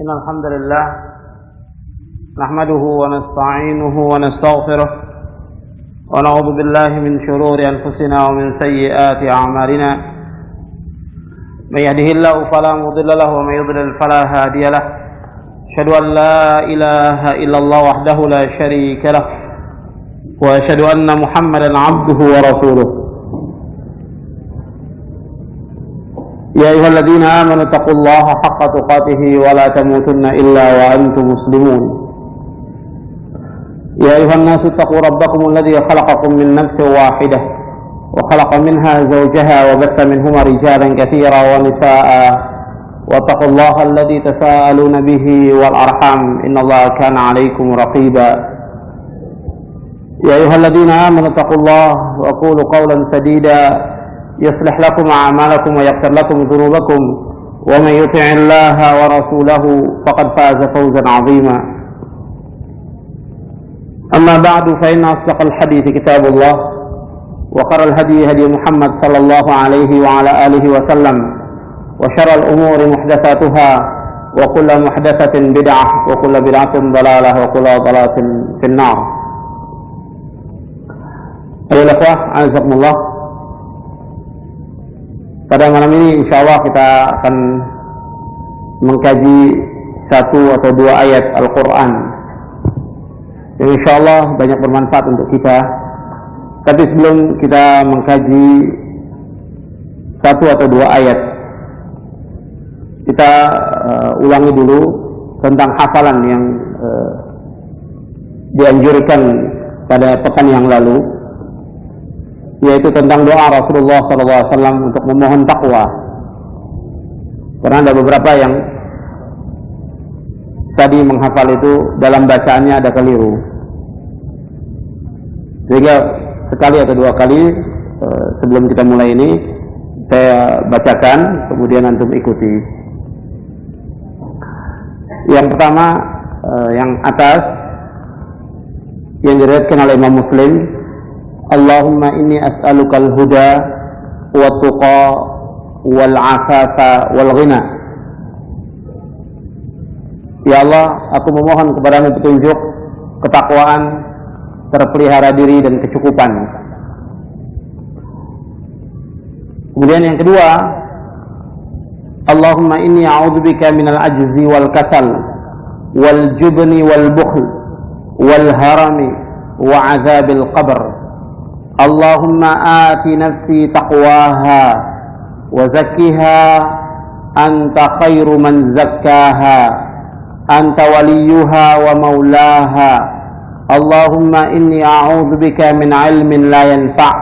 إن الحمد لله نحمده ونستعينه ونستغفره ونعوذ بالله من شرور أنفسنا ومن سيئات أعمالنا من يهده الله فلا مضل له ومن يضلل فلا هادي له أشهد أن لا إله إلا الله وحده لا شريك له وأشهد أن محمدا عبده ورسوله يا أيها الذين آمنوا اتقوا الله حق تقاته ولا تموتن إلا وأنتم مسلمون يا أيها الناس اتقوا ربكم الذي خلقكم من نفس واحدة وخلق منها زوجها وبث منهما رجالا كثيرا ونساء واتقوا الله الذي تساءلون به والأرحام إن الله كان عليكم رقيبا يا أيها الذين آمنوا اتقوا الله وقولوا قولا سديدا يصلح لكم أعمالكم ويغفر لكم ذنوبكم ومن يطع الله ورسوله فقد فاز فوزا عظيما أما بعد فإن أصدق الحديث كتاب الله وخير الهدي هدي محمد صلى الله عليه وعلى آله وسلم وشر الأمور محدثاتها وكل محدثة بدعة وكل بدعة ضلالة وكل ضلالة في النار. أيها الأخوة أعزكم الله. Pada malam ini insyaallah kita akan mengkaji satu atau dua ayat Al-Quran yang insyaallah banyak bermanfaat untuk kita. Tapi sebelum kita mengkaji satu atau dua ayat, kita ulangi dulu tentang hafalan yang dianjurkan pada pekan yang lalu, yaitu tentang doa Rasulullah SAW untuk memohon takwa. Karena ada beberapa yang tadi menghafal itu dalam bacaannya ada keliru, sehingga sekali atau dua kali sebelum kita mulai ini saya bacakan, kemudian antum ikuti. Yang pertama, yang atas, yang diriwayatkan oleh Imam Muslim, Allahumma inni as'alukal huda wa tuqa wal afafa wal ghina. Ya Allah, aku memohon kepadamu petunjuk, ketakwaan, terpelihara diri dan kecukupan. Kemudian yang kedua, Allahumma inni a'udzubika minal ajzi wal kasal wal jubni wal bukhl wal harami wa azabil qabr. Allahumma ati nafsi taqwaha wa zakkiha anta khairu man zakkaha anta waliyuha wa maulaha. Allahumma inni a'udzu bika min ilmin la yanfa'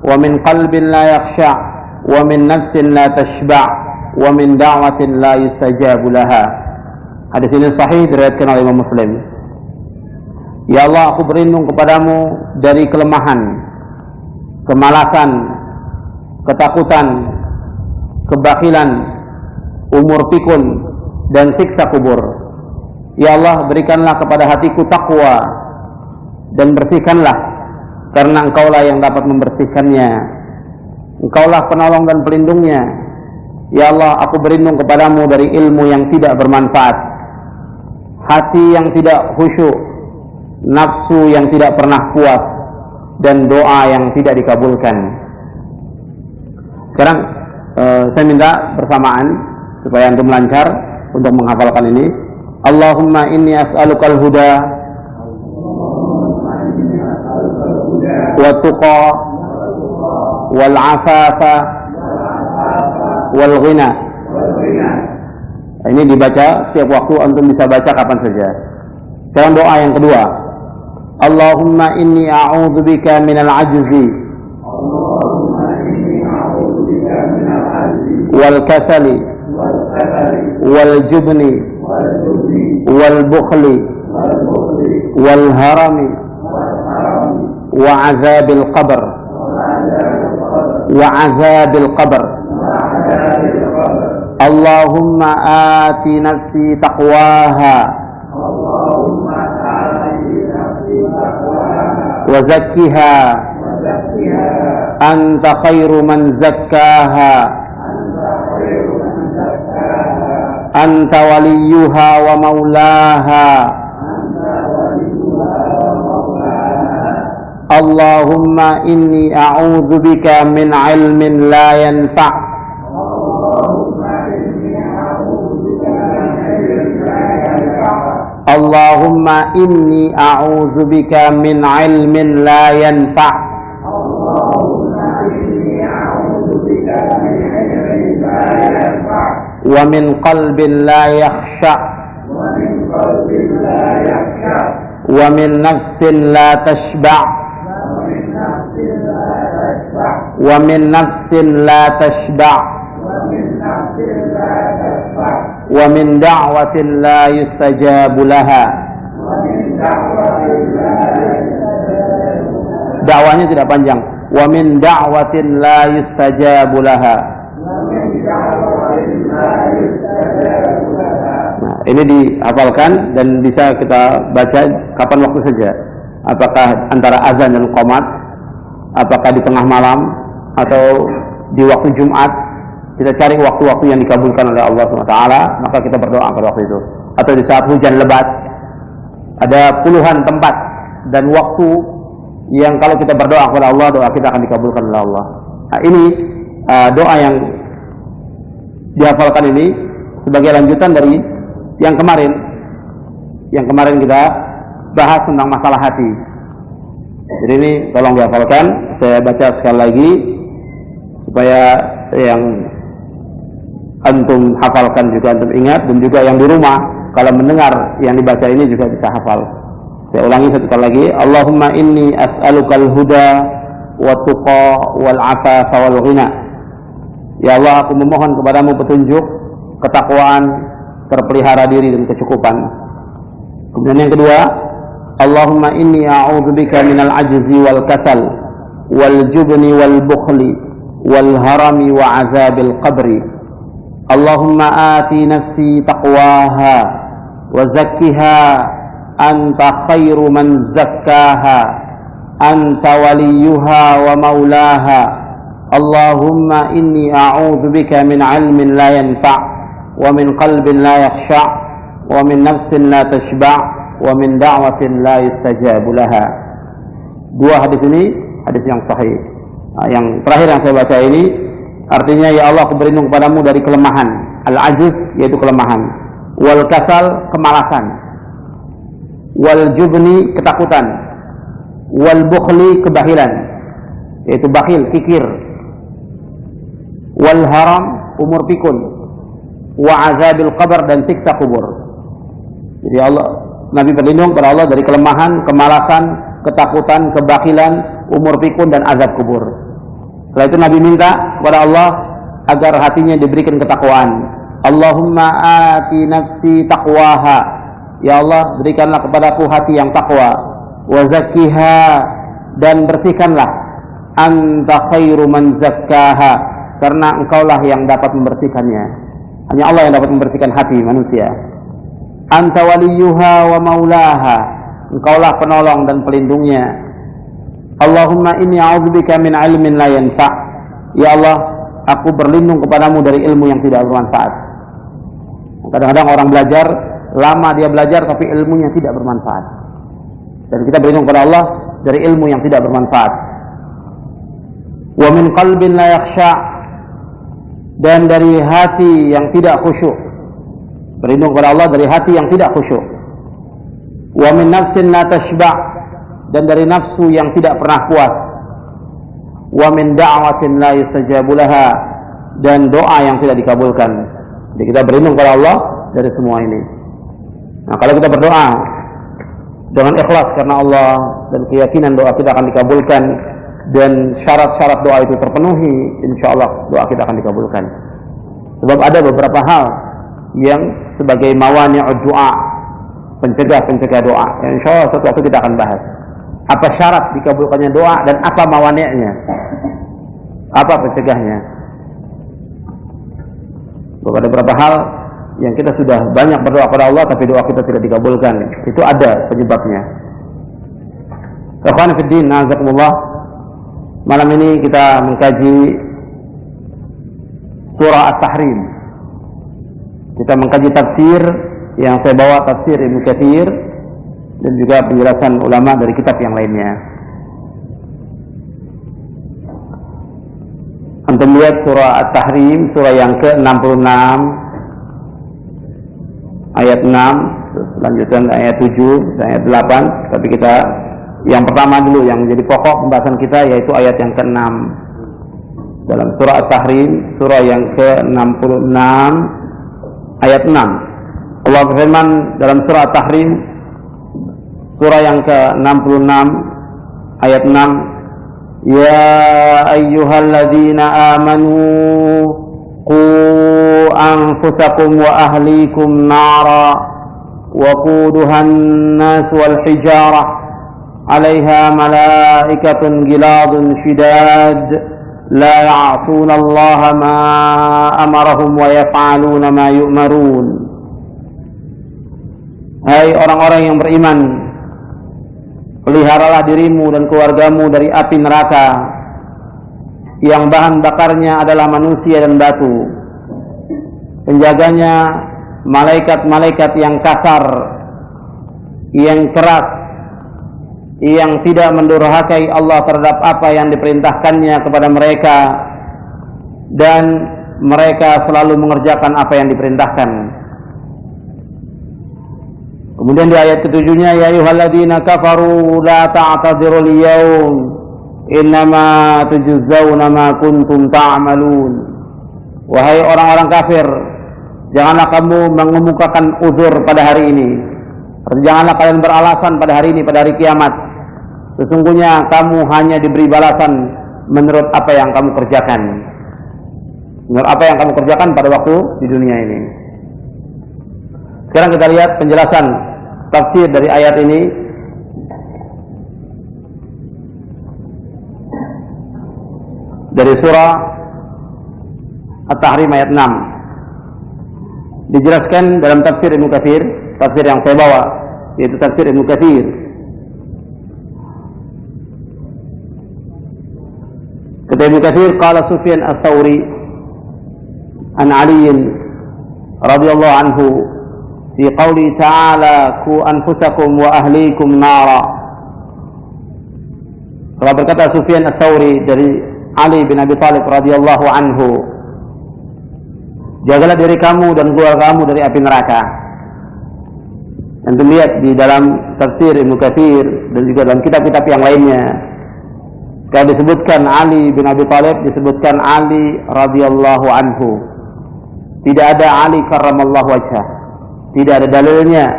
wa min qalbin la yakhsha' wa min nafsin la tashba' wa min da'watin la yustajabu laha. Hadis ini sahih diriwayatkan oleh Imam Muslim. Ya Allah, aku berlindung kepadamu dari kelemahan, kemalasan, ketakutan, kebakilan, umur pikun, dan siksa kubur. Ya Allah, berikanlah kepada hatiku takwa dan bersihkanlah, karena Engkaulah yang dapat membersihkannya. Engkaulah penolong dan pelindungnya. Ya Allah, aku berlindung kepadamu dari ilmu yang tidak bermanfaat, hati yang tidak khusyuk, nafsu yang tidak pernah puas, dan doa yang tidak dikabulkan. Sekarang saya minta bersamaan supaya antum lancar untuk menghafalkan ini. Allahumma inni as'alukal huda wa tuqa wal afafa wal ghina. Ini dibaca setiap waktu, antum bisa baca kapan saja. Sekarang doa yang kedua, Allahumma inni a'udzu bika minal ajzi wal kasali wal jubni wal bukhli wal harami wa azabil qabr wa azabil qabr. Allahumma ati nafsi taqwaha wa zakkiha anta khairu man zakkaha anta waliyuha wa maulaha. Allahumma inni a'udzu bika min ilmin la yanfa'. Allahumma inni a'udzu bika min ilmin la yanfa'. Wa min qalbin la yakhsha'. Wa min nafsin la tashba'. Wa min nafsin la tashba'. Wa min da'watin la yustajabu laha. Dakwanya tidak panjang. Wa min da'watin la yustajabu laha. Nah, ini dihafalkan dan bisa kita baca kapan waktu saja. Apakah antara azan dan qomat, apakah di tengah malam, atau di waktu Jumat. Kita cari waktu-waktu yang dikabulkan oleh Allah SWT, maka kita berdoa pada waktu itu. Atau di saat hujan lebat, ada puluhan tempat dan waktu yang kalau kita berdoa kepada Allah, doa kita akan dikabulkan oleh Allah. Nah, ini doa yang dihafalkan ini sebagai lanjutan dari yang kemarin. Yang kemarin kita bahas tentang masalah hati. Jadi ini tolong dihafalkan. Saya baca sekali lagi supaya yang antum hafalkan juga antum ingat, dan juga yang di rumah kalau mendengar yang dibaca ini juga bisa hafal. Saya ulangi satu kali lagi. Allahumma inni as'alukal huda wa tuqa wal afafa wal ghina. Ya Allah, aku memohon kepadamu petunjuk, ketakwaan, terpelihara diri dan kecukupan. Kemudian yang kedua, Allahumma inni a'udzubika minal ajzi wal kasal wal jubni wal bukhli wal harami wa azabil qabri. Allahumma ati nafsi taqwaha wa zakkiha anta khairu man zakkaha anta waliyuha wa maulaha. Allahumma inni a'udzu bika min ilmin la yanfa' wa min qalbin la yakhsha' wa min nafsin la tashba' wa min da'watin la yustajabu laha. Dua hadis ini hadis yang sahih. Nah, yang terakhir yang saya baca ini artinya, ya Allah, aku berlindung kepadamu dari kelemahan. Al-ajiz yaitu kelemahan. Wal kasal, kemalasan. Wal jubni, ketakutan. Wal bukhli, kebahilan, yaitu bakhil, kikir. Wal haram, umur pikun. Wa azabil qabr, dan siksa kubur. Jadi Allah, Nabi berlindung kepada Allah dari kelemahan, kemalasan, ketakutan, kebakhilan, umur pikun, dan azab kubur. Setelah itu Nabi minta kepada Allah agar hatinya diberikan ketakwaan. Allahumma ati nafsi taqwaha. Ya Allah, berikanlah kepadaku hati yang takwa. Wa zakkiha, dan bersihkanlah. Anta khairu man zakkaha, karena engkaulah yang dapat membersihkannya. Hanya Allah yang dapat membersihkan hati manusia. Anta waliyuha wa maulaha, engkaulah penolong dan pelindungnya. Allahumma inni a'udzubika min ilmin la yanfa'. Ya Allah, aku berlindung kepadamu dari ilmu yang tidak bermanfaat. Kadang-kadang orang belajar, lama dia belajar tapi ilmunya tidak bermanfaat. Dan kita berlindung kepada Allah dari ilmu yang tidak bermanfaat. Wa min qalbin la yakhsha', dan dari hati yang tidak khusyuk. Berlindung kepada Allah dari hati yang tidak khusyuk. Wa min nafsin la tashba', dan dari nafsu yang tidak pernah puas. Wa min da'watin la yustajabu laha, dan doa yang tidak dikabulkan. Jadi kita berlindung kepada Allah dari semua ini. Nah, kalau kita berdoa dengan ikhlas karena Allah dan keyakinan doa kita akan dikabulkan, dan syarat-syarat doa itu terpenuhi, insyaallah doa kita akan dikabulkan. Sebab ada beberapa hal yang sebagai mawani'ud doa, pencegah doa, yang insyaallah suatu waktu kita akan bahas. Apa syarat dikabulkannya doa dan apa mawani'nya, apa pencegahnya. Ada beberapa hal yang kita sudah banyak berdoa kepada Allah tapi doa kita tidak dikabulkan. Itu ada penyebabnya. Ikhwan fiddin, nazakumullah. Malam ini kita mengkaji surah At-Tahrim. kita mengkaji tafsir yang saya bawa, tafsir Ibnu Katsir dan juga penjelasan ulama dari kitab yang lainnya. Antum lihat surah At-Tahrim, surah yang ke-66 ayat 6, lanjutan ayat 7 dan ayat 8. Tapi kita yang pertama dulu yang menjadi pokok pembahasan kita, yaitu ayat yang ke-6 dalam surah At-Tahrim, surah yang ke-66 ayat 6. Allah berfirman dalam surah At-Tahrim, surah yang ke-66 ayat 6, Ya ayyuhalladzina amanu qu anfusakum wa ahlikum nara wa quduhan nas wal hijarah 'alaiha malaikatun giladun shidad la ya'suna Allah ma amarahum wa yaf'aluna ma yu'marun. Hai orang-orang yang beriman, peliharalah dirimu dan keluargamu dari api neraka yang bahan bakarnya adalah manusia dan batu. Penjaganya malaikat-malaikat yang kasar, yang keras, yang tidak mendurhakai Allah terhadap apa yang diperintahkannya kepada mereka, dan mereka selalu mengerjakan apa yang diperintahkan. Kemudian di ayat ketujuhnya, ya ayyuhalladzina kafaru la ta'tadzirul yaum innama tujzauna ma kuntum ta'malun. Wahai orang-orang kafir, janganlah kamu mengemukakan uzur pada hari ini. Janganlah kalian beralasan pada hari ini, pada hari kiamat. Sesungguhnya kamu hanya diberi balasan menurut apa yang kamu kerjakan. Menurut apa yang kamu kerjakan pada waktu di dunia ini. Sekarang kita lihat penjelasan tafsir dari ayat ini. Dari surah At-Tahrim ayat 6. Dijelaskan dalam tafsir Ibnu Katsir, tafsir yang saya bawa, yaitu tafsir Ibnu Katsir. Kata Ibnu Katsir, qala Sufyan Ats-Tsauri an Ali radhiyallahu anhu fi qouli ta'ala ku anfusakum wa ahlikum nara. Telah berkata Sufyan Ats-Tsauri dari Ali bin Abi Thalib radhiyallahu anhu, jagalah diri kamu dan keluargamu dari api neraka. Dan lihat di dalam tafsir Ibnu Katsir dan juga dalam kitab-kitab yang lainnya, kalau disebutkan Ali bin Abi Thalib, disebutkan Ali radhiyallahu anhu. Tidak ada Ali karramallahu wajhah. Tidak ada dalilnya,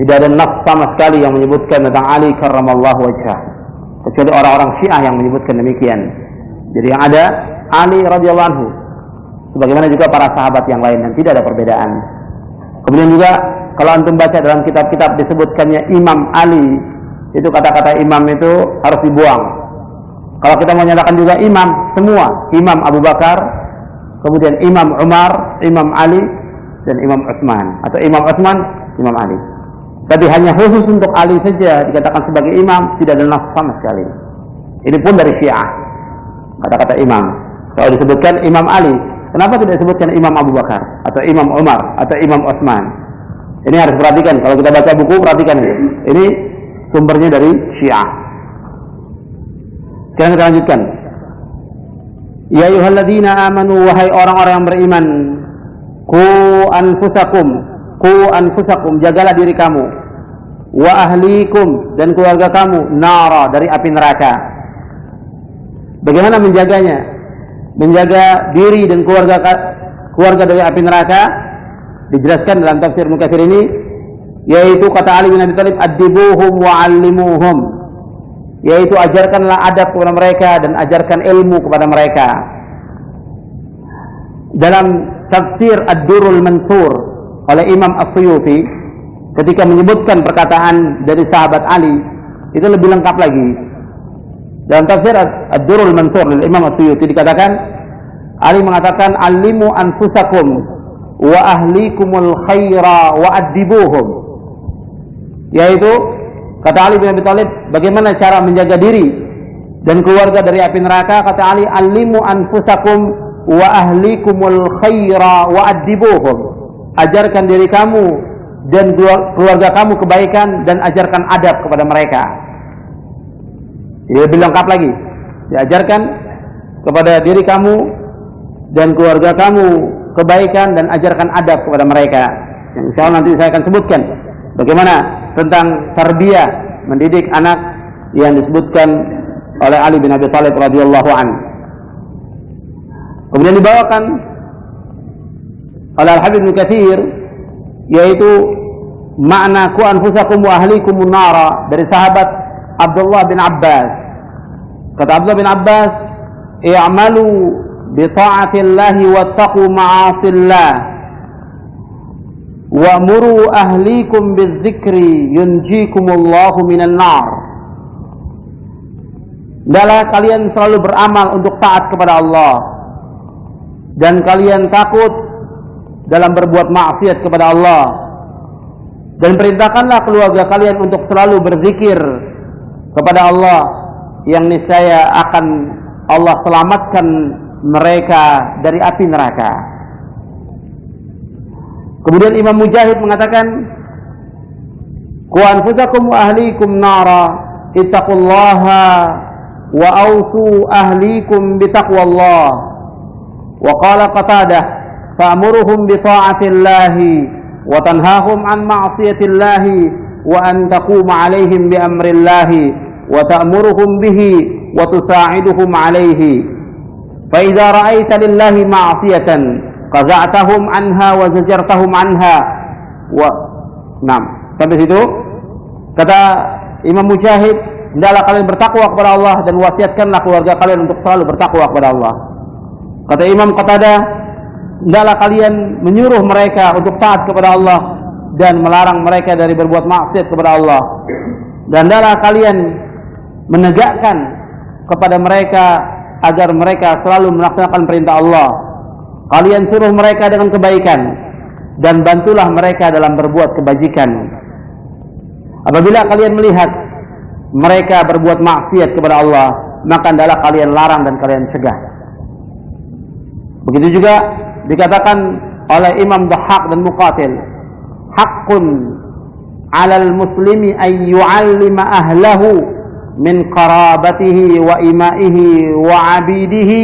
tidak ada nafs sama sekali yang menyebutkan tentang Ali karramallahu wajhah, kecuali orang-orang Syiah yang menyebutkan demikian. Jadi yang ada Ali radhiyallahu anhu, sebagaimana juga para sahabat yang lain, dan tidak ada perbedaan. Kemudian juga kalau antum baca dalam kitab-kitab disebutkannya Imam Ali, itu kata-kata imam itu harus dibuang. Kalau kita mau nyatakan juga imam, semua Imam Abu Bakar, kemudian Imam Umar, Imam Ali, dan Imam Utsman, atau Imam Utsman, Imam Ali. Tapi hanya khusus untuk Ali saja dikatakan sebagai imam, tidak ada nafs sama sekali. Ini pun dari Syiah, kata-kata imam. Kalau disebutkan Imam Ali, kenapa tidak disebutkan Imam Abu Bakar, atau Imam Umar, atau Imam Utsman? Ini harus perhatikan. Kalau kita baca buku, perhatikan ini. Ini sumbernya dari Syiah. Sekarang kita lanjutkan. Ya ayyuhalladzina amanu, wahai orang-orang yang beriman, Ku anfusakum, jagalah diri kamu, wa ahlikum, dan keluarga kamu, nara, dari api neraka. Bagaimana menjaganya? Menjaga diri dan keluarga dari api neraka dijelaskan dalam tafsir Ibnu Katsir ini, yaitu kata Ali bin Abi Thalib, adibuhum wa allimuhum, yaitu ajarkanlah adab kepada mereka dan ajarkan ilmu kepada mereka. Dalam tafsir Ad-Durrul Mansur oleh Imam As-Suyuti, ketika menyebutkan perkataan dari sahabat Ali, itu lebih lengkap lagi. Dalam tafsir Ad-Durrul Mansur oleh Imam As-Suyuti dikatakan, Ali mengatakan, alimu anfusakum wa ahlikumul khaira wa adibuhum, yaitu kata Ali bin Abi Thalib, bagaimana cara menjaga diri dan keluarga dari api neraka. Kata Ali, alimu anfusakum wa ahlikumul khaira wa adibuhum, ajarkan diri kamu dan keluarga kamu kebaikan dan ajarkan adab kepada mereka. Jadi lebih lengkap lagi. Diajarkan kepada diri kamu dan keluarga kamu kebaikan dan ajarkan adab kepada mereka. Yang insya Allah nanti saya akan sebutkan bagaimana tentang tarbiyah, mendidik anak yang disebutkan oleh Ali bin Abi Thalib radhiyallahu anhu. Kemudian dibawakan oleh Al-Habib Ibnu Katsir, yaitu makna ku anfusakum wa ahlikum nara dari sahabat Abdullah bin Abbas. Kata Abdullah bin Abbas, i'malu bi ta'atillahi wattaqu ma'asillah wa'muru ahlikum bidzikri yunjikumullahu minan nar. Hendaklah kalian selalu beramal untuk taat kepada Allah dan kalian takut dalam berbuat maksiat kepada Allah, dan perintahkanlah keluarga kalian untuk selalu berzikir kepada Allah, yang niscaya akan Allah selamatkan mereka dari api neraka. Kemudian Imam Mujahid mengatakan, "Qu anfusakum wa ahlikum nara, ittaqullaha wa awsu ahlikum bitaqwallah." Wa qala Qatadah, "Fa'muruhum bi ta'atillahi wa tanhahum an ma'siyatillahi wa an taquma 'alaihim bi amrillahi wa ta'muruhum bihi wa tusa'iduhum 'alaihi. Fa idza ra'aita lillahi ma'siyatan qaza'tahum 'anha wa zajartahum 'anha." Sampai situ kata Imam Mujahid, hendaklah kalian bertakwa kepada Allah dan wasiatkanlah keluarga kalian untuk selalu bertakwa kepada Allah. Kata Imam Qatadah, hendaklah kalian menyuruh mereka untuk taat kepada Allah dan melarang mereka dari berbuat maksiat kepada Allah. Dan hendaklah kalian menegakkan kepada mereka agar mereka selalu melaksanakan perintah Allah. Kalian suruh mereka dengan kebaikan dan bantulah mereka dalam berbuat kebajikan. Apabila kalian melihat mereka berbuat maksiat kepada Allah, maka hendaklah kalian larang dan kalian cegah. Begitu juga dikatakan oleh Imam Dhahhak dan Muqatil, haqqun 'alal muslimi ay yu'allima ahlahu min qarabatihi wa imaihi wa 'abidihi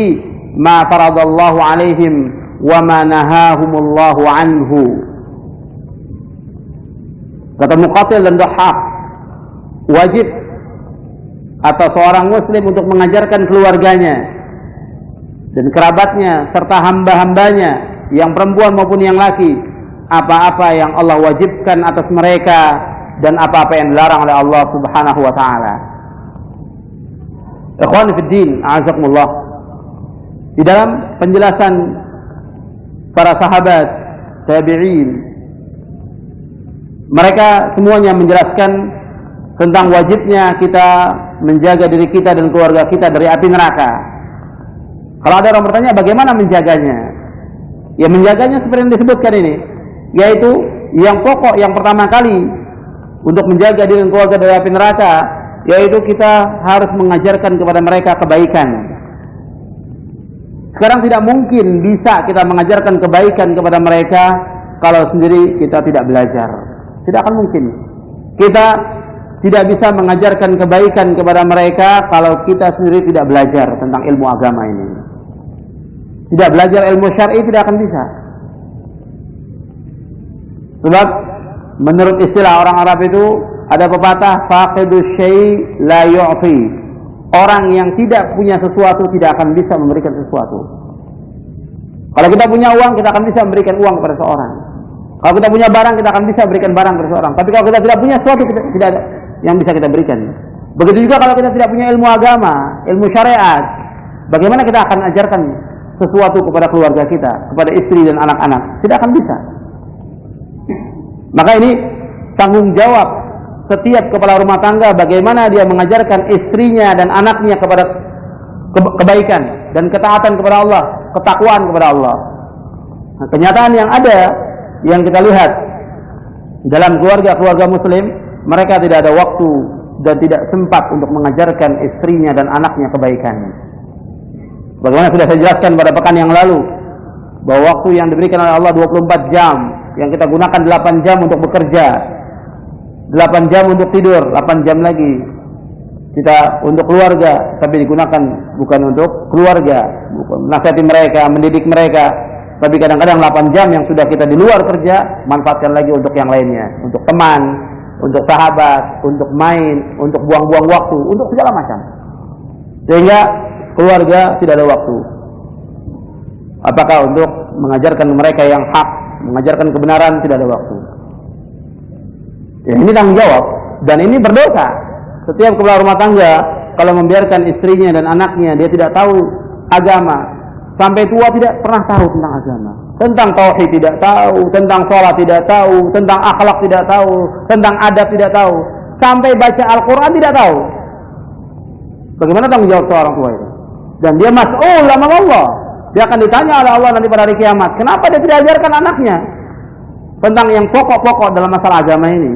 ma faradallahu 'alaihim wa ma nahahumullahu anhu. Kata Muqatil dan Dhahhak, wajib atas seorang muslim untuk mengajarkan keluarganya dan kerabatnya serta hamba-hambanya yang perempuan maupun yang laki apa-apa yang Allah wajibkan atas mereka dan apa-apa yang dilarang oleh Allah Subhanahu wa taala. Ikhwani fid din, a'azakumullah. Di dalam penjelasan para sahabat tabi'in, mereka semuanya menjelaskan tentang wajibnya kita menjaga diri kita dan keluarga kita dari api neraka. Kalau ada orang bertanya bagaimana menjaganya, ya menjaganya seperti yang disebutkan ini, yaitu yang pokok yang pertama kali untuk menjaga diri dan keluarga dari api neraka, yaitu kita harus mengajarkan kepada mereka kebaikan. Sekarang tidak mungkin bisa kita mengajarkan kebaikan kepada mereka kalau sendiri kita tidak belajar. Tidak akan mungkin. Kita tidak bisa mengajarkan kebaikan kepada mereka kalau kita sendiri tidak belajar tentang ilmu agama ini. Tidak belajar ilmu syar'i tidak akan bisa. Sebab menurut istilah orang Arab itu ada pepatah, faqidu syai' la yu'ti. Orang yang tidak punya sesuatu tidak akan bisa memberikan sesuatu. Kalau kita punya uang, kita akan bisa memberikan uang kepada seorang. Kalau kita punya barang, kita akan bisa berikan barang kepada seorang. Tapi kalau kita tidak punya sesuatu, tidak ada yang bisa kita berikan. Begitu juga kalau kita tidak punya ilmu agama, ilmu syariat, bagaimana kita akan ajarkan sesuatu kepada keluarga kita, kepada istri dan anak-anak? Tidak akan bisa. Maka ini tanggung jawab setiap kepala rumah tangga, bagaimana dia mengajarkan istrinya dan anaknya kepada kebaikan dan ketaatan kepada Allah, ketakwaan kepada Allah. Nah, kenyataan yang ada, yang kita lihat dalam keluarga-keluarga muslim, mereka tidak ada waktu dan tidak sempat untuk mengajarkan istrinya dan anaknya kebaikan. Bagaimana sudah saya jelaskan pada pekan yang lalu, bahwa waktu yang diberikan oleh Allah 24 jam, yang kita gunakan 8 jam untuk bekerja, 8 jam untuk tidur, 8 jam lagi kita untuk keluarga, tapi digunakan bukan untuk keluarga, bukan menasihati mereka, mendidik mereka, tapi kadang-kadang 8 jam yang sudah kita di luar kerja, manfaatkan lagi untuk yang lainnya, untuk teman, untuk sahabat, untuk main, untuk buang-buang waktu, untuk segala macam. Sehingga keluarga tidak ada waktu. Apakah untuk mengajarkan mereka yang hak, mengajarkan kebenaran, tidak ada waktu. Ya, ini tanggung jawab, dan ini berdosa. Setiap kepala rumah tangga kalau membiarkan istrinya dan anaknya dia tidak tahu agama, sampai tua tidak pernah tahu tentang agama, tentang tauhid tidak tahu, tentang sholat tidak tahu, tentang akhlak tidak tahu, tentang adab tidak tahu, sampai baca Al-Quran tidak tahu. Bagaimana tanggung jawab seorang tua itu? Dan dia mas'ul amam Allah. Dia akan ditanya oleh Allah nanti pada hari kiamat, kenapa dia tidak ajarkan anaknya tentang yang pokok-pokok dalam masalah agama ini?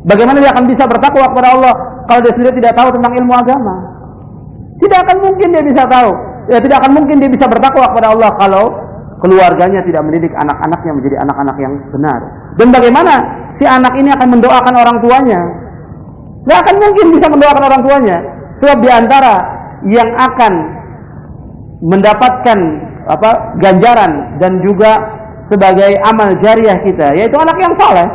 Bagaimana dia akan bisa bertakwa kepada Allah kalau dia sendiri tidak tahu tentang ilmu agama? Tidak akan mungkin dia bisa tahu. Ya, tidak akan mungkin dia bisa bertakwa kepada Allah kalau keluarganya tidak mendidik anak-anaknya menjadi anak-anak yang benar. Dan bagaimana si anak ini akan mendoakan orang tuanya? Tidak akan mungkin bisa mendoakan orang tuanya. Sebab di antara yang akan mendapatkan ganjaran dan juga sebagai amal jariah kita, yaitu anak yang saleh.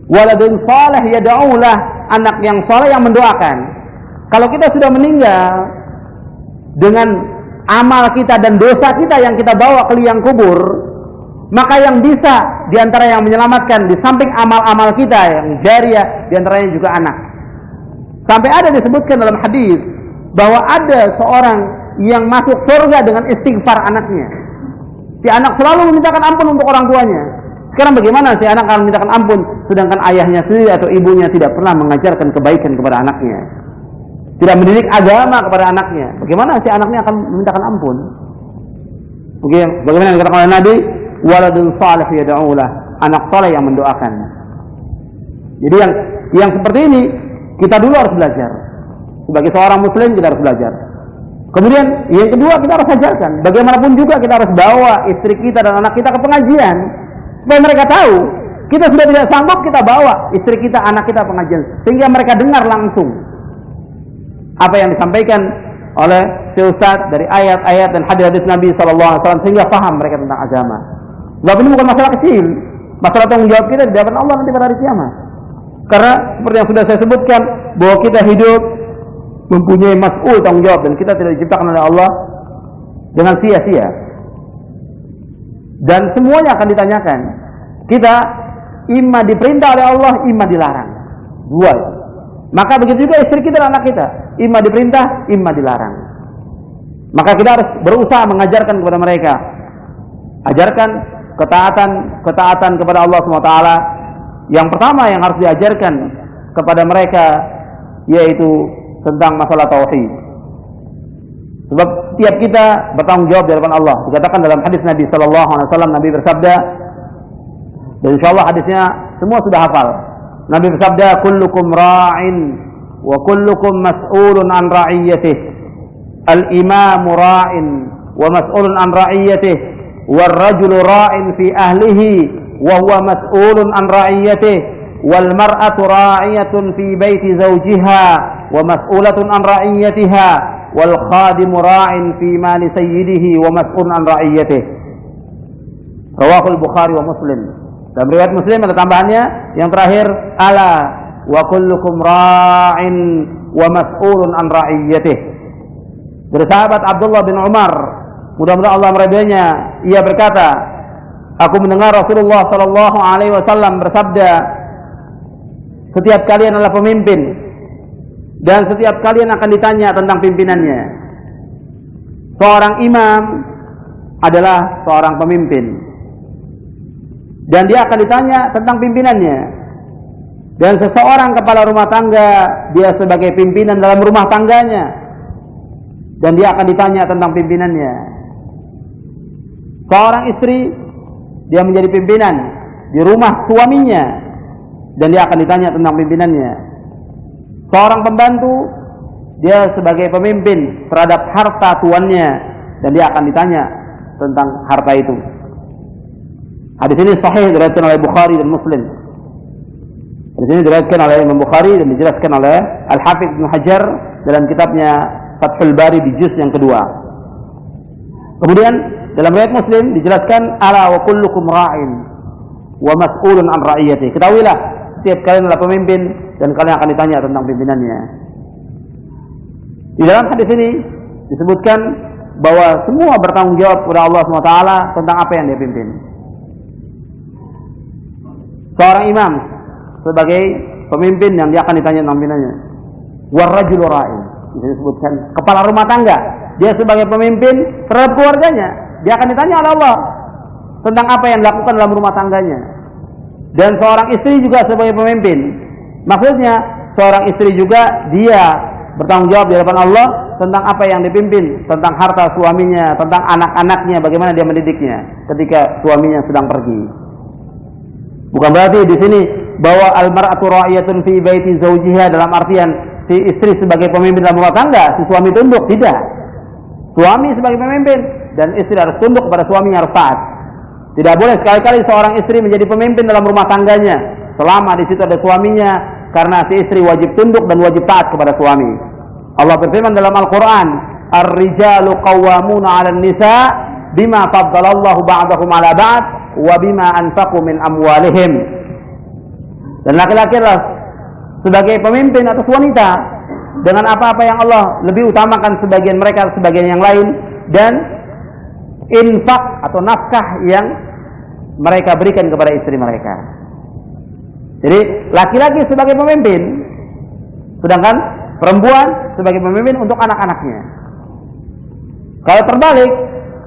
Waladun saleh yad'ulah, anak yang saleh yang mendoakan. Kalau kita sudah meninggal dengan amal kita dan dosa kita yang kita bawa ke liang kubur, maka yang bisa diantara yang menyelamatkan di samping amal-amal kita yang jariah, diantaranya juga anak. Sampai ada disebutkan dalam hadis bahwa ada seorang yang masuk surga dengan istighfar anaknya. Si anak selalu memintakan ampun untuk orang tuanya. Sekarang bagaimana si anak akan memintakan ampun sedangkan ayahnya sendiri atau ibunya tidak pernah mengajarkan kebaikan kepada anaknya, tidak mendidik agama kepada anaknya? Bagaimana si anaknya akan memintakan ampun? Bagaimana yang dikatakan oleh Nabi, waladun salih yad'ulah, anak saleh yang mendoakan. Jadi yang seperti ini kita dulu harus belajar. Sebagai seorang muslim kita harus belajar. Kemudian yang kedua, kita harus ajarkan. Bagaimanapun juga kita harus bawa istri kita dan anak kita ke pengajian, supaya mereka tahu. Kita sudah tidak sanggup, kita bawa istri kita, anak kita pengajian, sehingga mereka dengar langsung apa yang disampaikan oleh si Ustaz dari ayat-ayat dan hadis-hadis Nabi SAW, sehingga paham mereka tentang agama. Sebab ini bukan masalah kecil, masalah tanggung jawab kita di hadapan Allah nanti pada hari kiamat. Karena seperti yang sudah saya sebutkan, bahwa kita hidup mempunyai mas'ul, tanggung jawab, dan kita tidak diciptakan oleh Allah dengan sia-sia. Dan semuanya akan ditanyakan. Kita imma diperintah oleh Allah, imma dilarang. Dua. Maka begitu juga istri kita dan anak kita, imma diperintah, imma dilarang. Maka kita harus berusaha mengajarkan kepada mereka. Ajarkan ketaatan kepada Allah SWT. Yang pertama yang harus diajarkan kepada mereka yaitu tentang masalah tauhid. Sebab tiap kita bertanggung jawab di hadapan Allah. Dikatakan dalam hadis Nabi SAW, Nabi bersabda, dan insyaallah hadisnya semua sudah hafal. Nabi bersabda, kullukum ra'in wa kullukum mas'ulun an ra'iyatih. Al-imamu ra'in wa mas'ulun an ra'iyatih. Wal rajulu ra'in fi ahlihi wa huwa mas'ulun an ra'iyatih. Wal mar'atu ra'iyatun fi baiti zawjiha wa mas'ulatun an ra'iyatiha. Wal khadimu ra'in fi mali sayyidihi wa mas'ulun an ra'iyatih. Rawahul Bukhari wa Muslim. Dalam riwayat Muslim ada tambahannya yang terakhir, ala wa kullukum ra'in wa mas'ulun an ra'iyatih. Dari sahabat Abdullah bin Umar, mudah-mudahan Allah meridainya, ia berkata, aku mendengar Rasulullah sallallahu alaihi wasallam bersabda, setiap kalian adalah pemimpin dan setiap kalian akan ditanya tentang pimpinannya. Seorang imam adalah seorang pemimpin dan dia akan ditanya tentang pimpinannya. Dan seseorang kepala rumah tangga, dia sebagai pimpinan dalam rumah tangganya, dan dia akan ditanya tentang pimpinannya. Seorang istri, dia menjadi pimpinan di rumah suaminya, dan dia akan ditanya tentang pimpinannya. Seorang pembantu, dia sebagai pemimpin terhadap harta tuannya, dan dia akan ditanya tentang harta itu. Hadis ini sahih diriwayatkan oleh Bukhari dan Muslim. Hadis ini diriwayatkan oleh Imam Bukhari dan dijelaskan oleh Al-Hafidz Ibnu Hajar dalam kitabnya Fathul Bari di juz yang kedua. Kemudian dalam riwayat Muslim dijelaskan ala wa kullukum ra'in wa mas'ulun an ra'iyati. Ketahuilah setiap kalian adalah pemimpin dan kalian akan ditanya tentang pimpinannya. Di dalam hadis ini disebutkan bahwa semua bertanggung jawab kepada Allah SWT tentang apa yang dia pimpin. Seorang imam sebagai pemimpin yang dia akan ditanya tentang pimpinannya. Warrajulu ra'in. Disebutkan kepala rumah tangga, dia sebagai pemimpin terhadap keluarganya, dia akan ditanya oleh Allah tentang apa yang dilakukan dalam rumah tangganya. Dan seorang istri juga sebagai pemimpin, maksudnya seorang istri juga dia bertanggung jawab di hadapan Allah tentang apa yang dipimpin, tentang harta suaminya, tentang anak-anaknya, bagaimana dia mendidiknya ketika suaminya sedang pergi. Bukan berarti di sini bahwa al-mar'atu ra'iyatun fi baiti zawjiha dalam artian si istri sebagai pemimpin dalam rumah tangga, si suami tunduk, tidak. Suami sebagai pemimpin dan istri harus tunduk kepada suaminya, harus taat. Tidak boleh sekali-kali seorang istri menjadi pemimpin dalam rumah tangganya selama di situ ada suaminya, karena si istri wajib tunduk dan wajib taat kepada suami. Allah berfirman dalam Al-Quran, Ar-rijalu qawwamuna 'alan nisa bima faddalallahu ba'dahum 'ala ba'd wa bima anfaqu min amwalihim. Dan laki-laki adalah sebagai pemimpin atas wanita dengan apa-apa yang Allah lebih utamakan sebagian mereka sebagian yang lain, dan infak atau nafkah yang mereka berikan kepada istri mereka. Jadi laki-laki sebagai pemimpin, sedangkan perempuan sebagai pemimpin untuk anak-anaknya. Kalau terbalik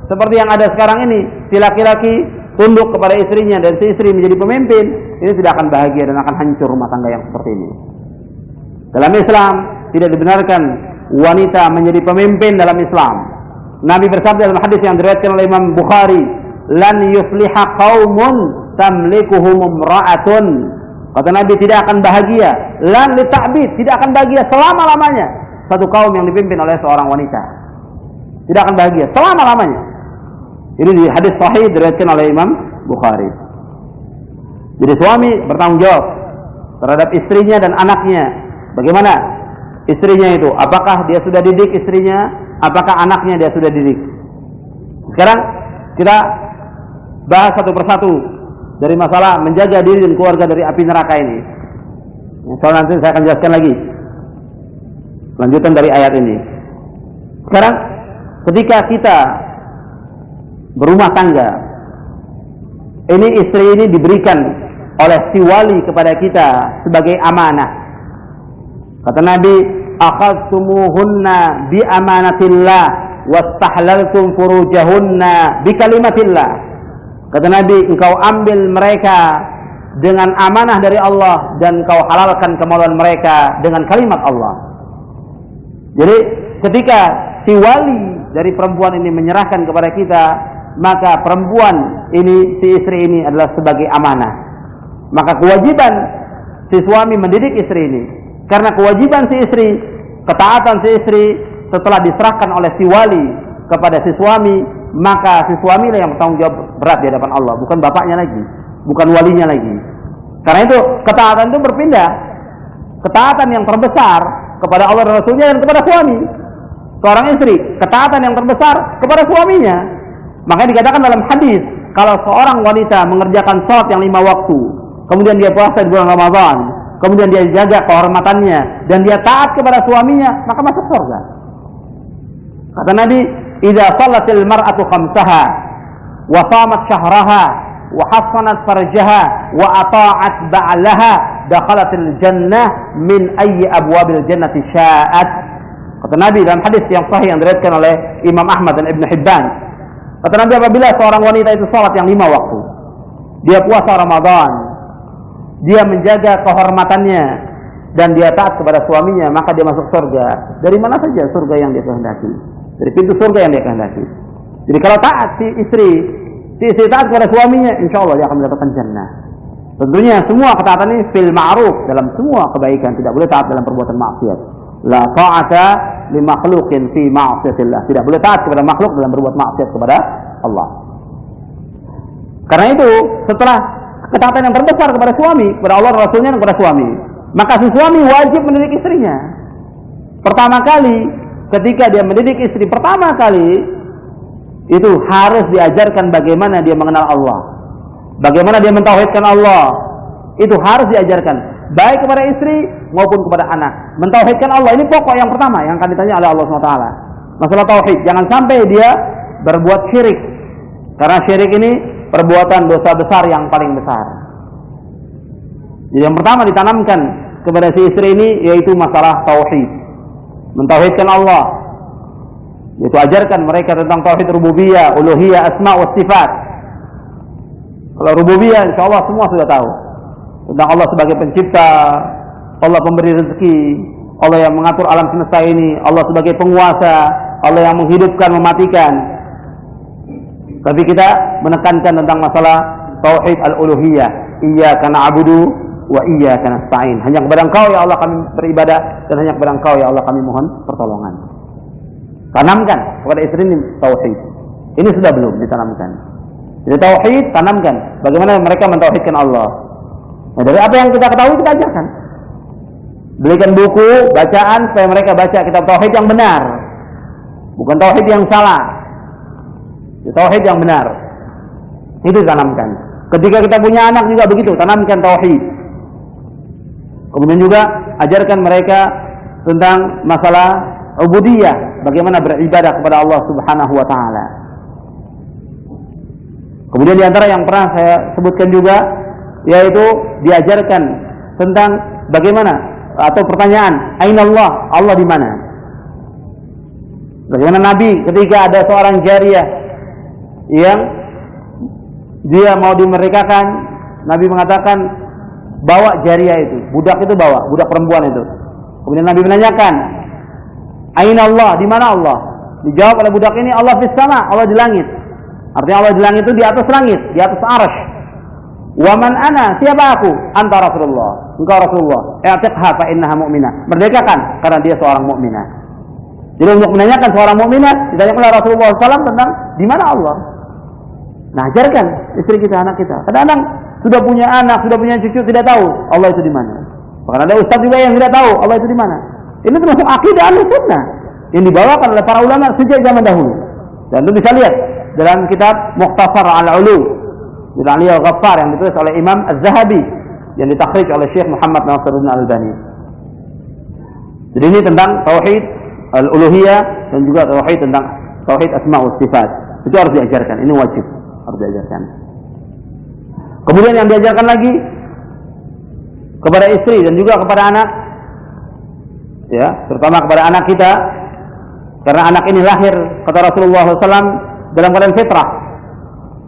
seperti yang ada sekarang ini, si laki-laki tunduk kepada istrinya dan si istri menjadi pemimpin, ini tidak akan bahagia dan akan hancur rumah tangga yang seperti ini. Dalam Islam tidak dibenarkan wanita menjadi pemimpin dalam Islam. Nabi bersabda dalam hadis yang diriwayatkan oleh Imam Bukhari, "Lan yufliha qaumun tamlikuhum imra'atun." Kata Nabi, tidak akan bahagia, lan li ta'bid, tidak akan bahagia selama-lamanya satu kaum yang dipimpin oleh seorang wanita. Tidak akan bahagia selama-lamanya. Ini di hadis sahih diriwayatkan oleh Imam Bukhari. Jadi suami bertanggung jawab terhadap istrinya dan anaknya. Bagaimana istrinya itu? Apakah dia sudah didik istrinya? Apakah anaknya dia sudah didik? Sekarang kita bahas satu persatu dari masalah menjaga diri dan keluarga dari api neraka ini. Soal nanti saya akan jelaskan lagi lanjutan dari ayat ini. Sekarang ketika kita berumah tangga, ini istri ini diberikan oleh si wali kepada kita sebagai amanah. Kata Nabi, akhadtumuhunna bi amanatillah wastahlaltum furujahunna bi kalimatillah. Kata Nabi, engkau ambil mereka dengan amanah dari Allah dan engkau halalkan kemaluan mereka dengan kalimat Allah. Jadi ketika si wali dari perempuan ini menyerahkan kepada kita, maka perempuan ini, si istri ini adalah sebagai amanah. Maka kewajiban si suami mendidik istri ini. Karena kewajiban si istri, ketaatan si istri setelah diserahkan oleh si wali kepada si suami, maka si suami lah yang bertanggung jawab berat di hadapan Allah, bukan bapaknya lagi, bukan walinya lagi. Karena itu ketaatan itu berpindah. Ketaatan yang terbesar kepada Allah dan Rasulnya dan kepada suami. Seorang istri, ketaatan yang terbesar kepada suaminya. Makanya dikatakan dalam hadis, kalau seorang wanita mengerjakan sholat yang 5 waktu, kemudian dia puasa di bulan Ramadan, kemudian dia jaga kehormatannya dan dia taat kepada suaminya, maka masuk surga. Kata Nabi, "Idza shallatil mar'atu khamsaha wa shamat syahraha wa hassanat farjaha wa ata'at ba'laha dakhalatil jannah min ayyi abwabil jannati sya'at." Kata Nabi dalam hadis yang sahih yang diriwayatkan oleh Imam Ahmad dan Ibnu Hibban. Kata Nabi, apabila seorang wanita itu salat yang 5 waktu, dia puasa Ramadan, dia menjaga kehormatannya dan dia taat kepada suaminya, maka dia masuk surga. Dari mana saja surga yang dia kehendaki, dari pintu surga yang dia kehendaki. Jadi kalau taat si istri taat kepada suaminya, insya Allah dia akan mendapatkan jannah. Tentunya semua ketaatan ini fil ma'ruf, dalam semua kebaikan, tidak boleh taat dalam perbuatan maksiat. La ta'ata li makhluqin fi ma'siyatillah. Tidak boleh taat kepada makhluk dalam berbuat maksiat kepada Allah. Karena itu setelah ketaatan yang terbesar kepada suami, kepada Allah dan Rasulnya dan kepada suami, maka si suami wajib mendidik istrinya. Pertama kali ketika dia mendidik istri pertama kali, itu harus diajarkan bagaimana dia mengenal Allah, bagaimana dia mentauhidkan Allah. Itu harus diajarkan baik kepada istri maupun kepada anak. Mentauhidkan Allah ini pokok yang pertama yang akan ditanya oleh Allah SWT. Masalah tauhid, jangan sampai dia berbuat syirik, karena syirik ini perbuatan dosa besar yang paling besar. Jadi yang pertama ditanamkan kepada si istri ini yaitu masalah tauhid, mentauhidkan Allah. Yaitu ajarkan mereka tentang tauhid rububiyah, uluhiyah, asma wa sifat. Kalau rububiyah insyaallah semua sudah tahu. Tentang Allah sebagai pencipta, Allah pemberi rezeki, Allah yang mengatur alam semesta ini, Allah sebagai penguasa, Allah yang menghidupkan, mematikan. Tapi kita menekankan tentang masalah tauhid al-uluhiyah. Iyyaka na'budu wa iyyaka nasta'in. Hanya kepada Engkau ya Allah kami beribadah, dan hanya kepada Engkau ya Allah kami mohon pertolongan. Tanamkan kepada istri ini tauhid. Ini sudah belum ditanamkan. Jadi tauhid tanamkan. Bagaimana mereka mentauhidkan Allah. Nah, dari apa yang kita ketahui kita ajarkan. Belikan buku bacaan supaya mereka baca kitab tauhid yang benar, bukan tauhid yang salah. Tauhid yang benar itu tanamkan. Ketika kita punya anak juga begitu, tanamkan tauhid. Kemudian juga ajarkan mereka tentang masalah ubudiyah, bagaimana beribadah kepada Allah Subhanahu wa taala. Kemudian di antara yang pernah saya sebutkan juga yaitu diajarkan tentang bagaimana, atau pertanyaan, aina Allah? Allah di mana? Bagaimana Nabi ketika ada seorang jariyah yang dia mau dimerdekakan, Nabi mengatakan bawa jariyah itu, budak itu bawa, budak perempuan itu. Kemudian Nabi menanyakan, aina Allah? Di mana Allah? Dijawab oleh budak ini, Allah fis sama, Allah di langit. Artinya Allah di langit itu di atas langit, di atas arsy. Wa man ana? Siapa aku? Anta Rasulullah. Engkau Rasulullah. I'tiqha fa innaha mu'minah. Merdekakan karena dia seorang mukminah. Jadi untuk menanyakan seorang mukminah, ditanya oleh Rasulullah SAW tentang di mana Allah. Nah, ajarkan istri kita, anak kita. Kadang-kadang sudah punya anak, sudah punya cucu, tidak tahu Allah itu di mana. Bahkan ada ustaz juga yang tidak tahu Allah itu di mana. Ini termasuk akidah Ahlussunnah yang dibawakan oleh para ulama sejak zaman dahulu. Dan itu bisa lihat dalam kitab Mukhtasar Al-Ulu Ali Al-Ghaffar yang ditulis oleh Imam Az-Zahabi yang ditakhrij oleh Syekh Muhammad Nasiruddin Al-Albani. Jadi ini tentang tauhid al-uluhiyah dan juga tauhid tentang tauhid asma wa sifat. Itu harus diajarkan, ini wajib harus diajarkan. Kemudian yang diajarkan lagi kepada istri dan juga kepada anak, ya, terutama kepada anak kita, karena anak ini lahir kata Rasulullah SAW dalam keadaan fitrah.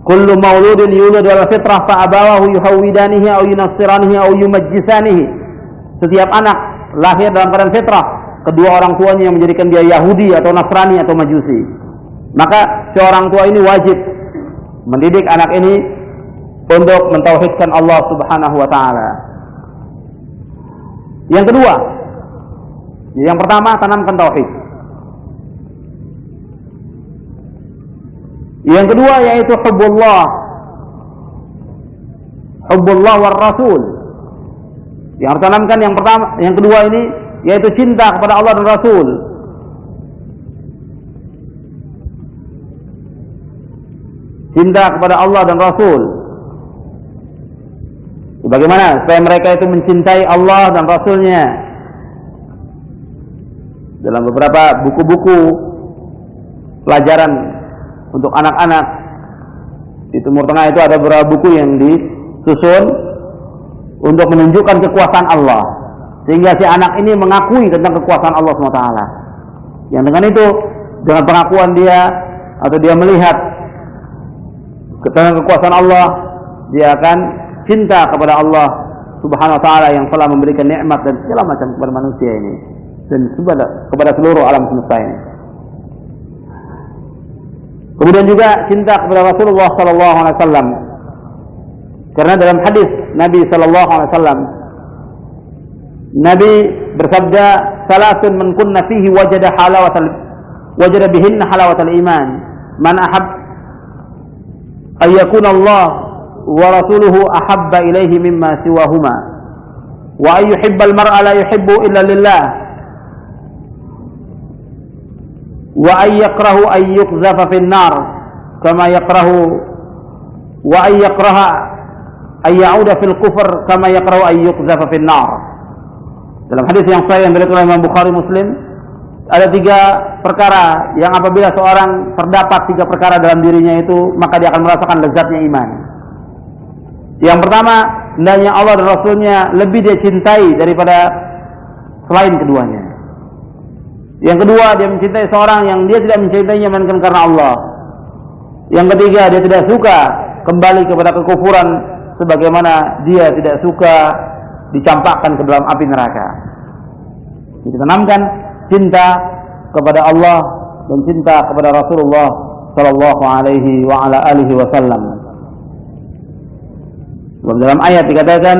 Kullu mauludin yuladu ala fitrah fa abawahu yuhawwidanihi aw yunassiranihi aw yumajjisanihi. Setiap anak lahir dalam keadaan fitrah, kedua orang tuanya yang menjadikan dia Yahudi atau Nasrani atau Majusi. Maka seorang tua ini wajib mendidik anak ini untuk mentauhidkan Allah Subhanahu wa taala. Yang kedua, yang pertama tanamkan tauhid. Yang kedua yaitu hubbullah war rasul. Yang tanamkan yang pertama, yang kedua ini yaitu cinta kepada Allah dan Rasul. Cinta kepada Allah dan Rasul. Bagaimana supaya mereka itu mencintai Allah dan Rasulnya? Dalam beberapa buku-buku pelajaran untuk anak-anak di Timur Tengah itu ada beberapa buku yang disusun untuk menunjukkan kekuasaan Allah, sehingga si anak ini mengakui tentang kekuasaan Allah SWT. Yang dengan itu, dengan pengakuan dia atau dia melihat tentang kekuasaan Allah, dia akan cinta kepada Allah Subhanahu wa taala yang telah memberikan nikmat dan segala macam kepada manusia ini dan kepada seluruh alam semesta ini. Kemudian juga cinta kepada Rasulullah sallallahu alaihi wasallam. Karena dalam hadis Nabi sallallahu alaihi wasallam, Nabi bersabda, "Salasun man kunna fihi wajada bihinna halawatal iman. Man ahab ay yakuna Allah wa rasuluhu ahabba ilaihi mimma siwahuma wa ay yuhibbal mar'a la yuhibbu illa lillah wa ay yakrahu ay yuqzafa fin nar kama yakrahu wa ay yakraha ay ya'uda fil kufr kama yakrahu ay yuqzafa fin nar. Dalam hadis yang sahih yang diriwayatkan oleh Imam Bukhari Muslim, ada 3 perkara yang apabila seorang terdapat 3 perkara dalam dirinya itu, maka dia akan merasakan lezatnya iman. Yang pertama, hendaknya Allah dan Rasulnya lebih dia cintai daripada selain keduanya. Yang kedua, dia mencintai seorang yang dia tidak mencintainya melainkan karena Allah. Yang ketiga, dia tidak suka kembali kepada kekufuran sebagaimana dia tidak suka dicampakkan ke dalam api neraka. Ditanamkan cinta kepada Allah dan cinta kepada Rasulullah sallallahu alaihi wa ala alihi wasallam. Dalam ayat dikatakan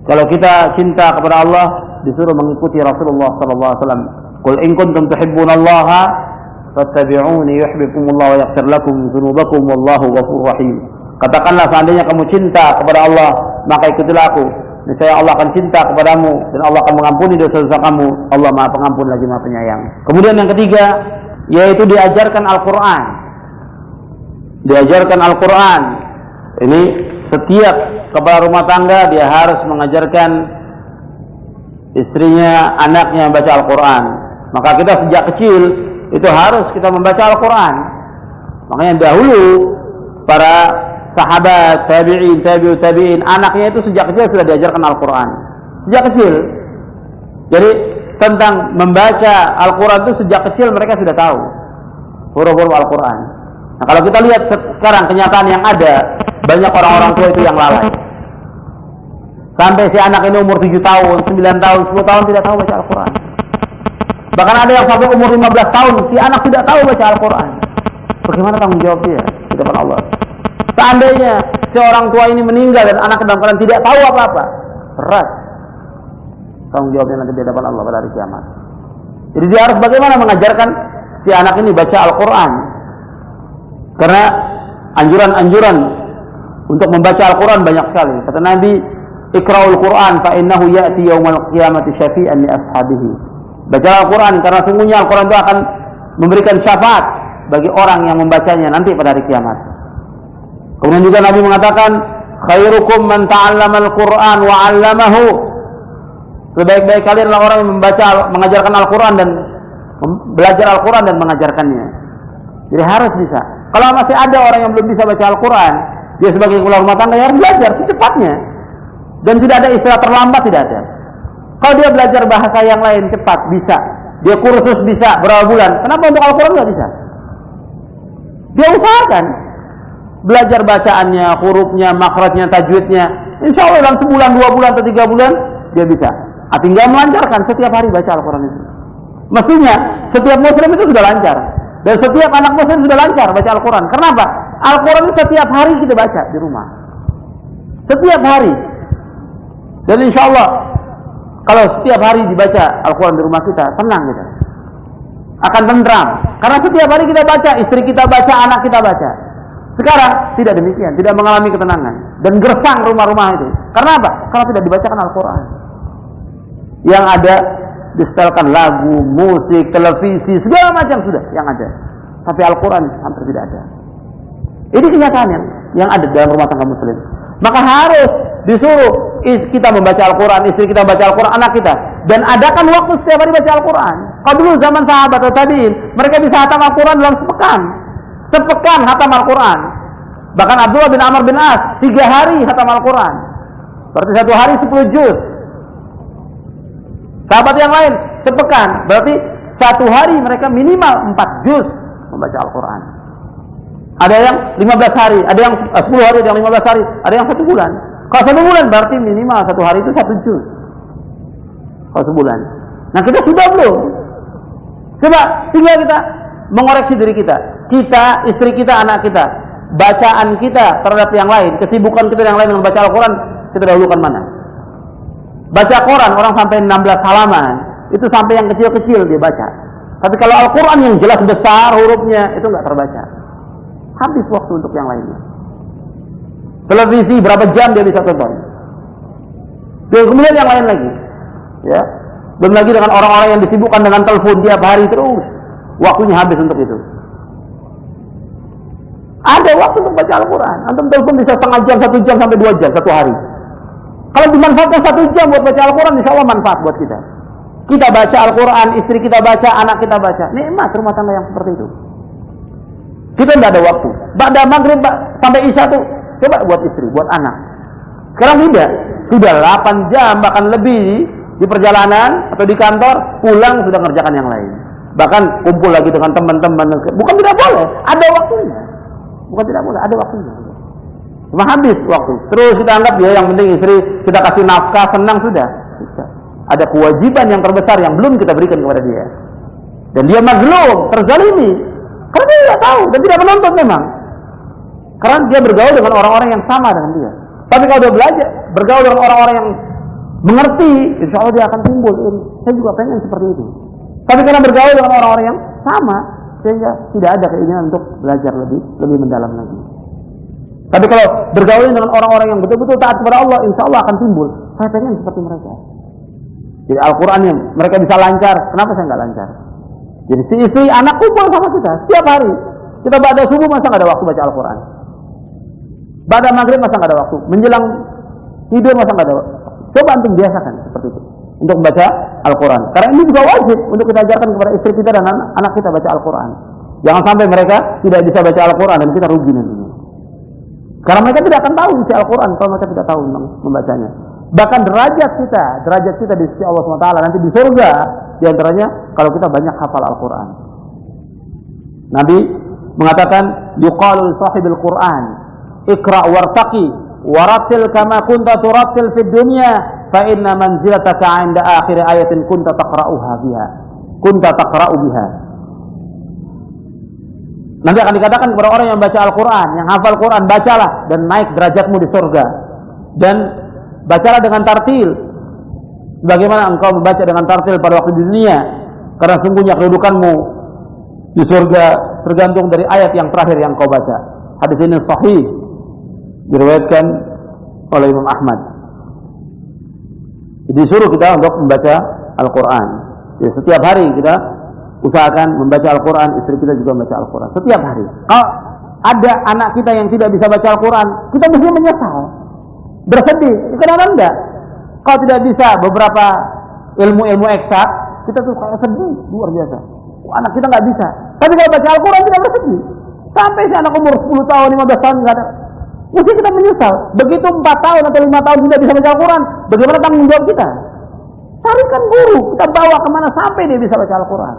kalau kita cinta kepada Allah disuruh mengikuti Rasulullah sallallahu alaihi wasallam. Qul in kuntum tuhibbunallaha fattabi'uni yuhibbukumullah wa yaghfir lakum dzunubakum wallahu ghafurur rahim. Katakanlah seandainya kamu cinta kepada Allah, maka ikutilah aku. Niscaya Allah akan cinta kepadamu dan Allah akan mengampuni dosa-dosa kamu. Allah Maha Pengampun lagi Maha Penyayang. Kemudian yang ketiga, yaitu diajarkan Al-Qur'an. Diajarkan Al-Qur'an. Ini setiap kepala rumah tangga dia harus mengajarkan istrinya, anaknya baca Al-Qur'an. Maka kita sejak kecil itu harus kita membaca Al-Qur'an. Makanya dahulu para sahabat, tabi'in, tabi'ut tabi'in, anaknya itu sejak kecil sudah diajarkan Al-Qur'an. Sejak kecil. Jadi tentang membaca Al-Qur'an itu sejak kecil mereka sudah tahu huruf-huruf Al-Qur'an. Nah, kalau kita lihat sekarang kenyataan yang ada, banyak orang-orang tua itu yang lalai. Sampai si anak ini umur 7 tahun, 9 tahun, 10 tahun tidak tahu baca Al-Qur'an. Bahkan ada yang sampai umur 15 tahun, si anak tidak tahu baca Al-Qur'an. Bagaimana tanggung jawab dia di depan Allah? Seandainya seorang tua ini meninggal dan anak dalam keadaan tidak tahu apa-apa, berat tanggung jawabnya nanti di hadapan Allah pada hari kiamat. Jadi dia harus bagaimana mengajarkan si anak ini baca Al-Qur'an. Karena anjuran-anjuran untuk membaca Al-Qur'an banyak sekali. Kata Nabi, "Iqra'ul Qur'an fa innahu ya'ti yaumal qiyamati syafi'an li ashabihi." Baca Al-Qur'an karena sungguhnya Al-Qur'an itu akan memberikan syafaat bagi orang yang membacanya nanti pada hari kiamat. Kemudian juga Nabi mengatakan, "Khairukum man ta'allama al-Qur'an wa 'allamahu." Sebaik-baik kalian adalah orang yang mengajarkan Al-Qur'an dan belajar Al-Qur'an dan mengajarkannya. Jadi harus bisa. Kalau masih ada orang yang belum bisa baca Al-Qur'an, dia sebagai kepala rumah tangga harus belajar secepatnya. Dan tidak ada istilah terlambat, tidak ada. Kalau dia belajar bahasa yang lain cepat bisa. Dia kursus bisa berapa bulan. Kenapa untuk Al-Qur'an tidak bisa? Dia usahakan belajar bacaannya, hurufnya, makhrajnya, tajwidnya. Insya Allah dalam sebulan, 2 bulan, atau 3 bulan dia bisa. Tinggal melancarkan setiap hari baca Al-Quran itu. Mestinya setiap muslim itu sudah lancar. Dan setiap anak muslim sudah lancar baca Al-Quran. Kenapa? Al-Quran itu setiap hari kita baca di rumah. Setiap hari. Dan insya Allah kalau setiap hari dibaca Al-Quran di rumah kita, tenang kita. Akan tentram. Karena setiap hari kita baca, istri kita baca, anak kita baca. Sekarang tidak demikian, tidak mengalami ketenangan dan gersang rumah-rumah itu. Karena apa? Karena tidak dibacakan Al-Quran. Yang ada disetelkan lagu, musik, televisi, segala macam sudah yang ada. Tapi Al-Quran hampir tidak ada. Ini kenyataan yang ada dalam rumah tangga muslim. Maka harus disuruh kita membaca Al-Quran, istri kita baca Al-Quran, anak kita. Dan adakan waktu setiap hari baca Al-Quran. Kalau dulu zaman sahabat atau tabi'in, mereka bisa hatam Al-Quran dalam sepekan. Sepekan hatam Al-Quran. Bahkan Abdullah bin Amr bin As 3 hari hatam Al-Quran. Berarti 1 hari 10 juz. Sahabat yang lain sepekan. Berarti 1 hari mereka minimal 4 juz membaca Al-Quran. Ada yang 15 hari, ada yang 10 hari, ada yang 15 hari, ada yang 1 bulan. Kalau 1 bulan berarti minimal 1 hari itu 1 juz. Kalau sebulan. Nah kita sudah belum? Coba tinggal kita mengoreksi diri kita. Kita, istri kita, anak kita. Bacaan kita terhadap yang lain. Kesibukan kita yang lain dengan baca Al-Quran. Kita dahulukan mana? Baca Quran orang sampai 16 halaman. Itu sampai yang kecil-kecil dia baca. Tapi kalau Al-Quran yang jelas besar hurufnya itu nggak terbaca. Habis waktu untuk yang lainnya. Televisi berapa jam dia bisa tonton. Dan kemudian yang lain lagi. Ya. Belum lagi dengan orang-orang yang disibukkan dengan telepon tiap hari terus. Waktunya habis untuk itu. Ada waktu untuk baca Al-Quran. Antum telepon bisa setengah jam, 1 jam sampai 2 jam satu hari. Kalau dimanfaatkan 1 jam buat baca Al-Quran, insya Allah manfaat buat kita. Kita baca Al-Quran, istri kita baca, anak kita baca. Nikmat rumah tangga yang seperti itu. Kita tidak ada waktu. Ba'da maghrib sampai isya tuh, coba buat istri, buat anak. Sekarang tidak. Sudah 8 jam, bahkan lebih di perjalanan atau di kantor, pulang sudah mengerjakan yang lain. Bahkan kumpul lagi dengan teman-teman. Bukan tidak boleh, ada waktunya. Bukan tidak boleh, ada waktunya. Cuma habis waktu. Terus kita anggap ya yang penting istri kita kasih nafkah, senang sudah. Ada kewajiban yang terbesar yang belum kita berikan kepada dia. Dan dia mazlum, terzalimi. Karena dia tidak tahu dan tidak menuntut memang. Karena dia bergaul dengan orang-orang yang sama dengan dia. Tapi kalau dia belajar, bergaul dengan orang-orang yang mengerti, insya Allah dia akan timbul. Saya juga pengen seperti itu. Tapi karena bergaul dengan orang-orang yang sama, sehingga tidak ada keinginan untuk belajar lebih mendalam lagi. Tapi kalau bergaul dengan orang-orang yang betul-betul taat kepada Allah, insya Allah akan timbul. Saya pengen seperti mereka. Jadi Al-Quran yang mereka bisa lancar, kenapa saya nggak lancar? Jadi si istri, anak kumpul sama kita setiap hari. Kita ba'da subuh masa nggak ada waktu baca Al-Quran? Ba'da maghrib masa nggak ada waktu? Menjelang tidur masa nggak ada waktu? Coba antum biasakan seperti itu untuk membaca Al-Quran. Karena ini juga wajib untuk kita ajarkan kepada istri kita dan anak kita baca Al-Quran. Jangan sampai mereka tidak bisa baca Al-Quran dan kita rugi nantinya. Karena mereka tidak akan tahu isi Al-Quran kalau mereka tidak tahu membacanya. Bahkan derajat kita di sisi Allah SWT nanti di surga, diantaranya kalau kita banyak hafal Al-Quran. Nabi mengatakan, yuqalu sahibil Quran, ikra' wartaqi, warattil kama kunta turattil fid dunya, fa inna manzilataka 'inda akhir ayatin kunta taqra'u biha. Nanti akan dikatakan kepada orang yang baca Al-Quran, yang hafal Quran, bacalah dan naik derajatmu di surga. Dan bacalah dengan tartil. Bagaimana engkau membaca dengan tartil pada waktu di dunia? Karena sungguhnya kedudukanmu di surga tergantung dari ayat yang terakhir yang kau baca. Hadis ini sahih, diriwayatkan oleh Imam Ahmad. Jadi disuruh kita untuk membaca Al-Quran. Jadi setiap hari kita usahakan membaca Al-Quran, istri kita juga membaca Al-Quran. Setiap hari. Kalau ada anak kita yang tidak bisa baca Al-Quran, kita mesti menyesal, bersedih. Kenapa enggak? Kalau tidak bisa beberapa ilmu-ilmu eksak, kita tuh kayak sedih, luar biasa. Anak kita nggak bisa. Tapi kalau baca Al-Quran tidak bersedih. Sampai si anak umur 10 tahun, 15 tahun nggak ada. Mesti kita menyesal. Begitu 4 tahun atau 5 tahun tidak bisa baca Al-Quran, bagaimana tanggung jawab kita? Carikan guru, kita bawa kemana sampai dia bisa baca Al-Quran.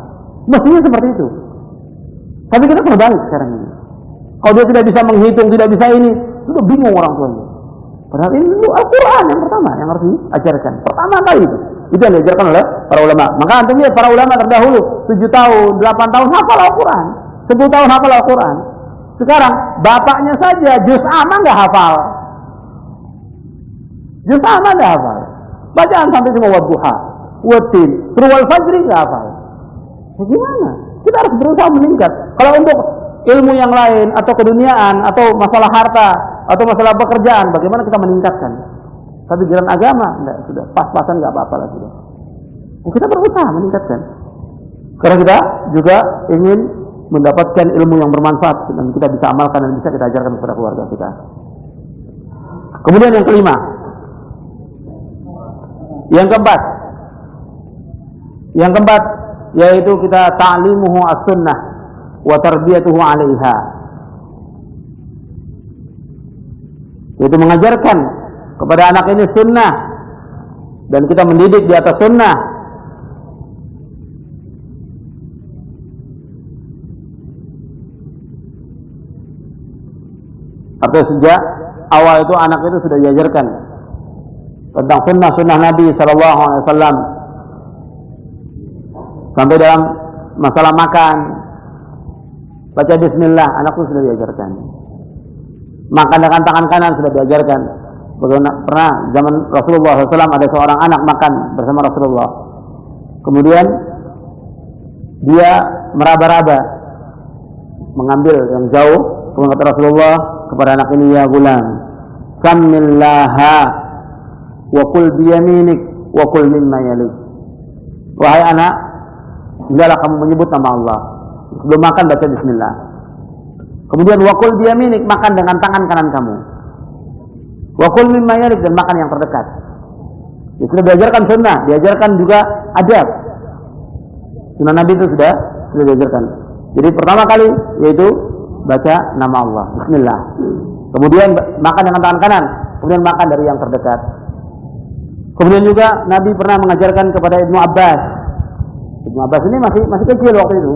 Mestinya seperti itu. Tapi kita terbalik sekarang ini. Kalau dia tidak bisa menghitung, tidak bisa ini, sudah bingung orang tuanya. Padahal ini dulu Al-Quran yang pertama yang harus diajarkan. Pertama kali itu. Itu yang diajarkan oleh para ulama. Maka antum lihat para ulama terdahulu 7 tahun, 8 tahun hafal Al-Quran, 10 tahun hafal Al-Quran. Sekarang bapaknya saja juz amma nggak hafal. Juz amma nggak hafal. Bacaan sampai semua wadduha, watin, surwal fajri nggak hafal. Bagaimana? Kita harus berusaha meningkat. Kalau untuk ilmu yang lain atau keduniaan atau masalah harta atau masalah pekerjaan, bagaimana kita meningkatkan? Tapi jalan agama, enggak, sudah pas-pasan nggak apa-apa lah sudah. Kita berusaha meningkatkan. Karena kita juga ingin mendapatkan ilmu yang bermanfaat dan kita bisa amalkan dan bisa kita ajarkan kepada keluarga kita. Kemudian yang kelima, yang keempat yaitu kita ta'limuhu as-sunnah wa tarbiyatuhu 'alaiha. Yaitu mengajarkan kepada anak ini sunnah dan kita mendidik di atas sunnah. Atau sejak awal itu anak itu sudah diajarkan tentang sunnah Nabi sallallahu alaihi wasallam. Sampai dalam masalah makan, baca bismillah, anakku sudah diajarkan. Makan dengan tangan kanan sudah diajarkan. Bagaimana pernah zaman Rasulullah SAW ada seorang anak makan bersama Rasulullah. Kemudian dia meraba-raba, mengambil yang jauh. Kemudian kata Rasulullah kepada anak ini, ya gulam, Samillaha wa kul biyaminik wa kul mimma yalik. Wahai anak, hendaklah kamu menyebut nama Allah. Sebelum makan baca bismillah. Kemudian wa kul biyaminik, makan dengan tangan kanan kamu. Wa kul mimma yalik, dan makan yang terdekat. Ya, sudah diajarkan sunnah, diajarkan juga adab. Sunnah Nabi itu sudah diajarkan. Jadi pertama kali yaitu baca nama Allah, bismillah. Kemudian makan dengan tangan kanan, kemudian makan dari yang terdekat. Kemudian juga Nabi pernah mengajarkan kepada Ibnu Abbas. Ibnu Abbas ini masih kecil waktu itu.